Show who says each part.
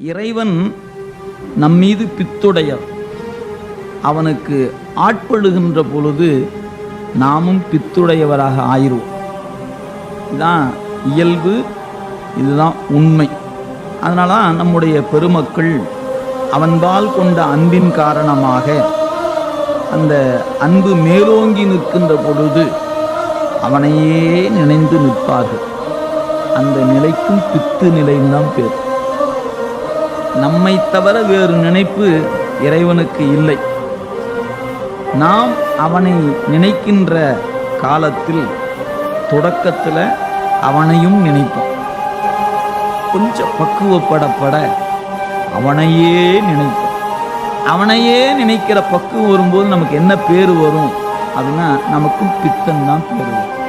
Speaker 1: இறைவன் நம்மீது பித்துடையர். அவனுக்கு ஆட்படுகின்ற பொழுது நாமும் பித்துடையவராக ஆயிடுவோம். இதுதான் இயல்பு, இதுதான் உண்மை. அதனால நம்முடைய பெருமக்கள் அவன்பால் கொண்ட அன்பின் காரணமாக அந்த அன்பு மேலோங்கி நிற்கின்ற பொழுது அவனையே நினைந்து நிற்பார்கள். அந்த நிலைக்கும் பித்து நிலைந்தான் பேர். நம்மை தவிர வேறு நினைப்பு இறைவனுக்கு இல்லை. நாம் அவனை நினைக்கின்ற காலத்தில் தொடக்கத்தில் அவனையும் நினைப்போம். கொஞ்சம் பக்குவப்படப்பட அவனையே நினைப்போம். அவனையே நினைக்கிற பக்குவம் வரும்போது நமக்கு என்ன பேர் வரும் அப்படின்னா நமக்கும் பித்தன் தான் பேர் வரும்.